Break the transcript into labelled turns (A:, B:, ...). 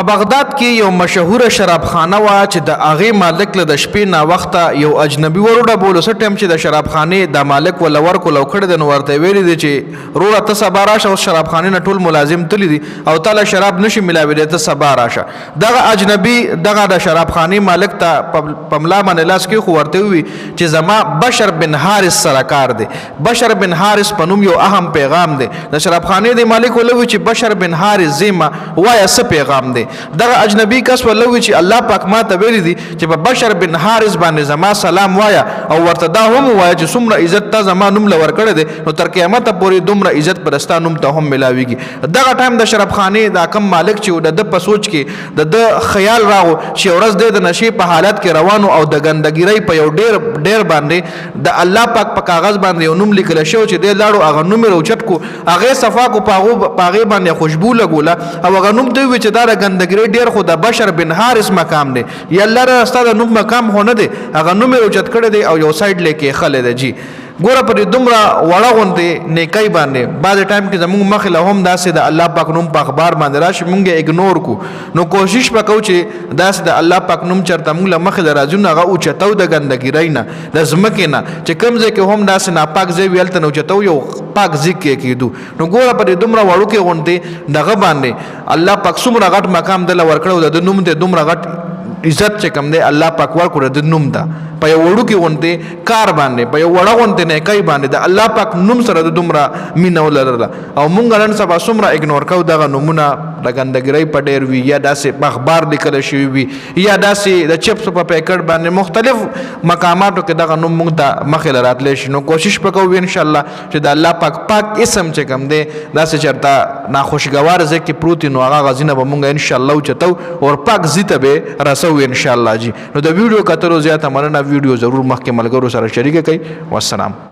A: په بغداد کې یو مشهوره شرابخانه وه چې د هغې مالک له د شپې ناوخته یو اجنبي وروډه بولو. څه ټایم چې د شرابخانې د مالک ورله ورکړو او کړی دی نو ورته یې ویلي دي چې وروره ته سبا راشه، اوس شرابخانې نه ټول ملازم تللي دي او تاله شراب نشي میلاویدی، ته سبا راشه. دغه اجنبي دغه د شرابخانې مالک ته په ملا باندې لاس کې خو ورته ووي چې زما بشر بن حارث سره کار دی. بشر بن حارث په نوم یو اهم پیغام دی. د شرابخانې د مالک ولوي چې بشر بن حارث زیمه وایه څه پیغام دی. دغه اجنبي کس ولوي چې الله پاک ما ته ویلي دي چې په بشر بن حارث باندې زما سلام وایه او ورته دا هم وایه چې څومره عزت تا زما نوم له ورکړی دی نو تر قیامته پورې دومره عزت پر ستا نوم ته هم میلاویږي. دغه ټایم د شرابخانې دا کم مالک چې د ده په سوچ کې د ده خیال راغو چې ورځ دی د نشې په حالت کې روانو او د ګندګیرۍ په یو ډېر باندې د الله پاک په کاغذ باندې یو نوم لیکلی شوی چې دی لاړو هغه نوم یې راوچت کړو، هغې صفا کړو، په هغې باندې خوشبو لګوله او هغه نوم ته وویل چې دا د ګندګیرۍ ډېر خو د بشر بن حارث مقام دی. یا الله را ستا د نوم مقام خو نه دی، هغه نوم یې اوچت کړی دی او یو سایډ لیکې ایښلی دی. جی ګوره په دې دومره وړه غوندې نیکۍ باندې بعضې ټایم کې زموږ مخې له هم داسې د الله پاک نوم په اخبار باندې راشي موږ یې اګنور کړو. نو کوشش به کوو چې داسې د الله پاک نوم چېرته موږ له مخې له راځو نو هغه اوچتو د ګندګیرۍ نه د ځمکې نه چې کوم ځای کې هم داسې ناپاک ځای وي هلته نه اوچتو یو پاک ځای کې کېدو. نو ګوره په دې دومره وړوکې غوندې دغه باندې الله پاک څومره غټ مقام دله ورکړی د ده نوم ته دومره غټ عزت چې کوم دی الله پاک ورکړو د نوم ته په یو وړوکې غوندې کار باندې په یو وړه غوندې نیکۍ باندې د الله پاک نوم سره د دومره مینه ولرله او موږ نن سبا څومره اګنور کوو دغه نومونه د ګندګیرۍ په ډېر وي یا داسې په اخبار لیکلی شوي وي یا داسې د چپسو په پیکټ باندې مختلف مقاماتو کې دغه نوم موږ ته مخې له راتلی شي. نو کوشش به کوو انشاءالله چې د الله پاک اسم چې کوم دی داسې چېرته ناخوشګوار ځای کې پروت وي نو هغه غزینه به موږ انشاءالله اوچتو او پاک ځي ته به رسو انشاءالله. جی نو د ویډیو کتلو زیاته مننه، ویډیو ضرور مخکې ملګرو سره شریکه کړئ. والسلام.